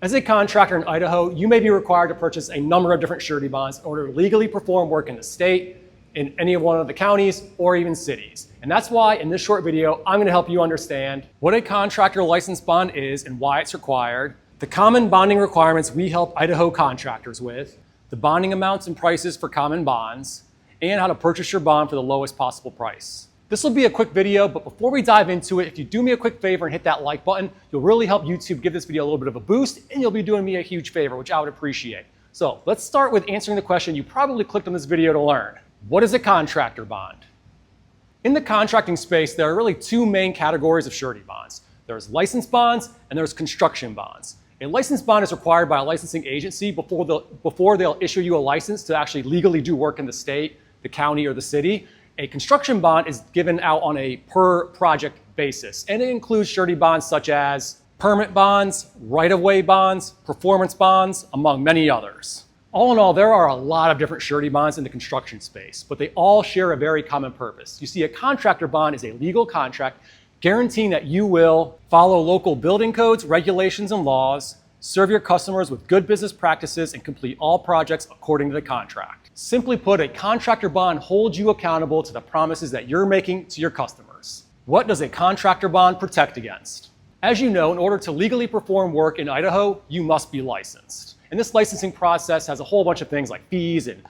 As a contractor in Idaho, you may be required to purchase a number of different surety bonds in order to legally perform work in the state, in any of one of the counties, or even cities. And that's why in this short video, I'm going to help you understand what a contractor license bond is and why it's required, the common bonding requirements we help Idaho contractors with, the bonding amounts and prices for common bonds, and how to purchase your bond for the lowest possible price. This will be a quick video, but before we dive into it, if you do me a quick favor and hit that like button, you'll really help YouTube give this video a little bit of a boost, and you'll be doing me a huge favor, which I would appreciate. So let's start with answering the question you probably clicked on this video to learn. What is a contractor bond? In the contracting space, there are really two main categories of surety bonds. There's license bonds and there's construction bonds. A license bond is required by a licensing agency before they'll issue you a license to actually legally do work in the state, the county, or the city. A construction bond is given out on a per project basis, and it includes surety bonds such as permit bonds, right-of-way bonds, performance bonds, among many others. All in all, there are a lot of different surety bonds in the construction space, but they all share a very common purpose. You see, a contractor bond is a legal contract guaranteeing that you will follow local building codes, regulations, and laws, serve your customers with good business practices, and complete all projects according to the contract. Simply put, a contractor bond holds you accountable to the promises that you're making to your customers. What does a contractor bond protect against? As you know, in order to legally perform work in Idaho, you must be licensed. And this licensing process has a whole bunch of things like fees and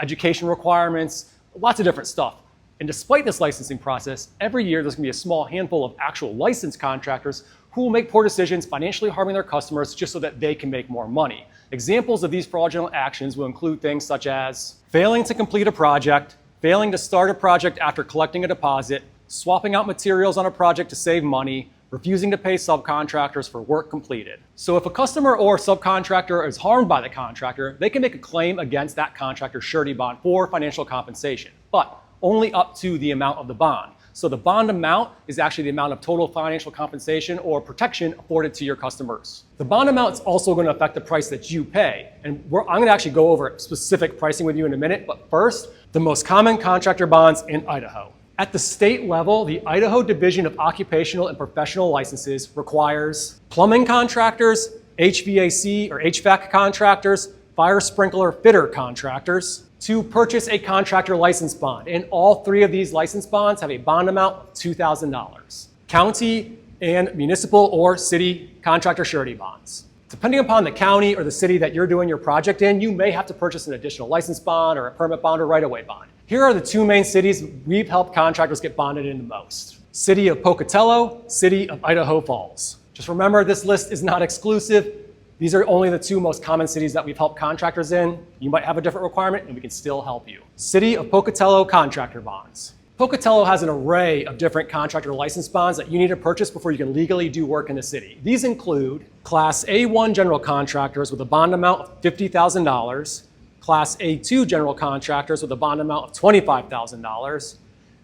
education requirements, lots of different stuff. And despite this licensing process, every year there's going to be a small handful of actual licensed contractors who will make poor decisions, financially harming their customers just so that they can make more money. Examples of these fraudulent actions will include things such as failing to complete a project, failing to start a project after collecting a deposit, swapping out materials on a project to save money, refusing to pay subcontractors for work completed. So if a customer or subcontractor is harmed by the contractor, they can make a claim against that contractor's surety bond for financial compensation, but only up to the amount of the bond. So the bond amount is actually the amount of total financial compensation or protection afforded to your customers. The bond amount is also going to affect the price that you pay. And I'm going to actually go over specific pricing with you in a minute. But first, the most common contractor bonds in Idaho. At the state level, the Idaho Division of Occupational and Professional Licenses requires plumbing contractors, HVAC or HVAC contractors, fire sprinkler fitter contractors, to purchase a contractor license bond. And all three of these license bonds have a bond amount of $2,000. County and municipal or city contractor surety bonds. Depending upon the county or the city that you're doing your project in, you may have to purchase an additional license bond or a permit bond or right-of-way bond. Here are the two main cities we've helped contractors get bonded in the most. City of Pocatello, City of Idaho Falls. Just remember, this list is not exclusive. These are only the two most common cities that we've helped contractors in. You might have a different requirement and we can still help you. City of Pocatello contractor bonds. Pocatello has an array of different contractor license bonds that you need to purchase before you can legally do work in the city. These include Class A1 general contractors with a bond amount of $50,000, Class A2 general contractors with a bond amount of $25,000,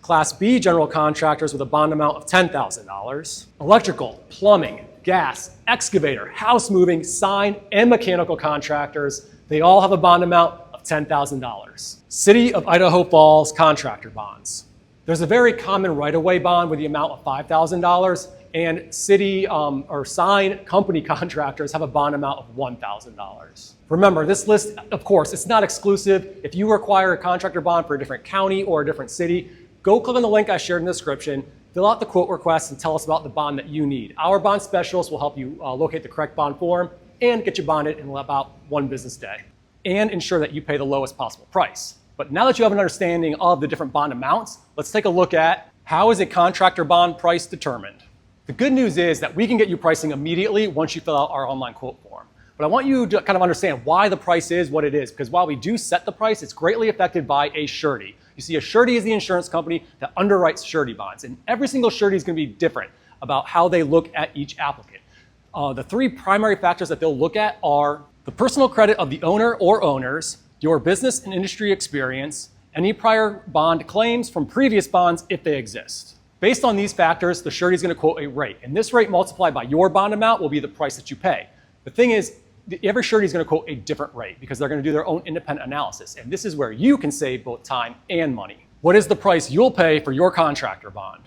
Class B general contractors with a bond amount of $10,000, electrical, plumbing, gas, excavator, house moving, sign, and mechanical contractors, they all have a bond amount of $10,000. City of Idaho Falls contractor bonds. There's a very common right-of-way bond with the amount of $5,000, and city or sign company contractors have a bond amount of $1,000. Remember, this list, of course, it's not exclusive. If you require a contractor bond for a different county or a different city, go click on the link I shared in the description, fill out the quote request, and tell us about the bond that you need. Our bond specialist will help you locate the correct bond form and get you bonded in about 1 business day and ensure that you pay the lowest possible price. But now that you have an understanding of the different bond amounts, let's take a look at how is a contractor bond price determined. The good news is that we can get you pricing immediately once you fill out our online quote form. But I want you to kind of understand why the price is what it is, because while we do set the price, it's greatly affected by a surety. You see, a surety is the insurance company that underwrites surety bonds, and every single surety is going to be different about how they look at each applicant. The 3 primary factors that they'll look at are the personal credit of the owner or owners, your business and industry experience, any prior bond claims from previous bonds if they exist. Based on these factors, the surety is going to quote a rate, and this rate multiplied by your bond amount will be the price that you pay. The thing is, every surety is going to quote a different rate because they're going to do their own independent analysis, and this is where you can save both time and money. What is the price you'll pay for your contractor bond?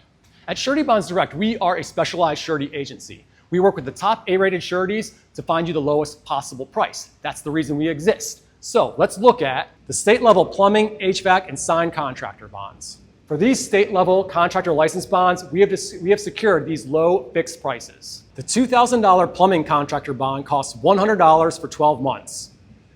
At Surety Bonds Direct, we are a specialized surety agency. We work with the top A-rated sureties to find you the lowest possible price. That's the reason we exist. So let's look at the state-level plumbing, HVAC, and signed contractor bonds. For these state-level contractor license bonds, we have secured these low fixed prices. The $2,000 plumbing contractor bond costs $100 for 12 months.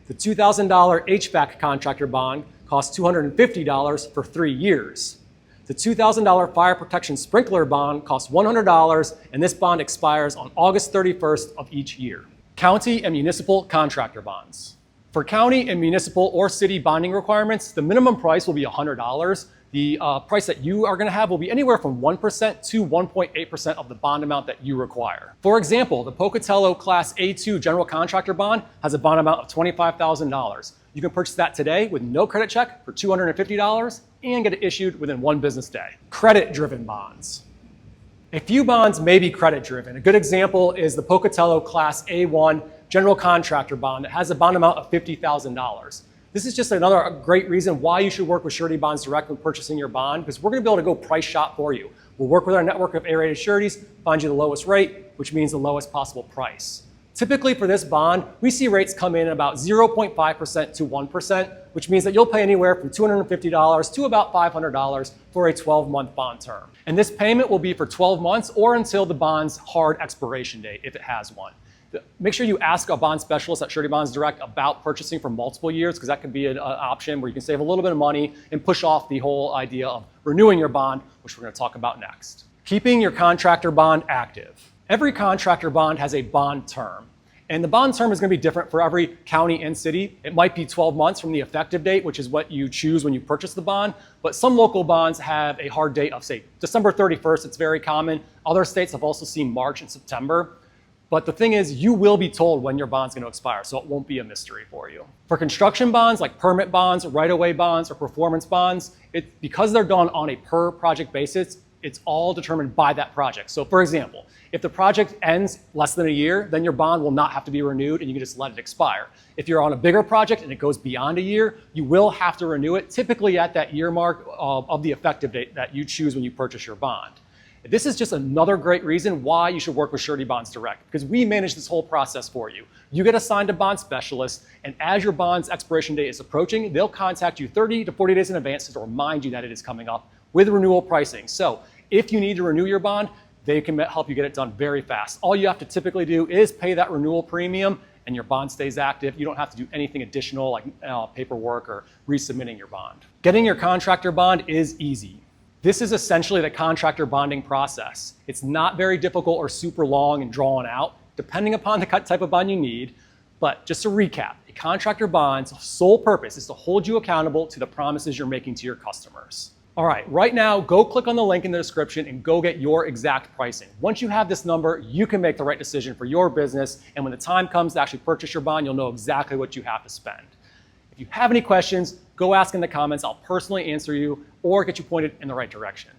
The $2,000 HVAC contractor bond costs $250 for 3 years. The $2,000 fire protection sprinkler bond costs $100, and this bond expires on August 31st of each year. County and municipal contractor bonds. For county and municipal or city bonding requirements, the minimum price will be $100. The price that you are going to have will be anywhere from 1% to 1.8% of the bond amount that you require. For example, the Pocatello Class A2 General Contractor Bond has a bond amount of $25,000. You can purchase that today with no credit check for $250 and get it issued within 1 business day. Credit-driven bonds. A few bonds may be credit-driven. A good example is the Pocatello Class A1 General Contractor Bond that has a bond amount of $50,000. This is just another great reason why you should work with Surety Bonds Direct when purchasing your bond, because we're going to be able to go price shop for you. We'll work with our network of A-rated sureties, find you the lowest rate, which means the lowest possible price. Typically for this bond, we see rates come in about 0.5% to 1%, which means that you'll pay anywhere from $250 to about $500 for a 12-month bond term. And this payment will be for 12 months or until the bond's hard expiration date, if it has one. Make sure you ask a bond specialist at Surety Bonds Direct about purchasing for multiple years, because that could be an option where you can save a little bit of money and push off the whole idea of renewing your bond, which we're going to talk about next. Keeping your contractor bond active. Every contractor bond has a bond term, and the bond term is going to be different for every county and city. It might be 12 months from the effective date, which is what you choose when you purchase the bond, but some local bonds have a hard date of, say, December 31st. It's very common. Other states have also seen March and September. But the thing is, you will be told when your bond's going to expire, so it won't be a mystery for you. For construction bonds, like permit bonds, right-of-way bonds, or performance bonds, because they're done on a per-project basis, it's all determined by that project. So for example, if the project ends less than a year, then your bond will not have to be renewed and you can just let it expire. If you're on a bigger project and it goes beyond a year, you will have to renew it, typically at that year mark of the effective date that you choose when you purchase your bond. This is just another great reason why you should work with Surety Bonds Direct, because we manage this whole process for you. You get assigned a bond specialist, and as your bond's expiration date is approaching, they'll contact you 30 to 40 days in advance to remind you that it is coming up with renewal pricing. So if you need to renew your bond, they can help you get it done very fast. All you have to typically do is pay that renewal premium, and your bond stays active. You don't have to do anything additional like paperwork or resubmitting your bond. Getting your contractor bond is easy. This is essentially the contractor bonding process. It's not very difficult or super long and drawn out, depending upon the type of bond you need. But just to recap, a contractor bond's sole purpose is to hold you accountable to the promises you're making to your customers. All right, right now, go click on the link in the description and go get your exact pricing. Once you have this number, you can make the right decision for your business. And when the time comes to actually purchase your bond, you'll know exactly what you have to spend. If you have any questions, go ask in the comments. I'll personally answer you or get you pointed in the right direction.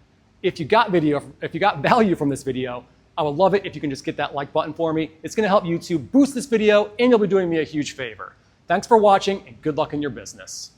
If you got value from this video, I would love it if you can just hit that like button for me. It's going to help YouTube boost this video, and you'll be doing me a huge favor. Thanks for watching, and good luck in your business.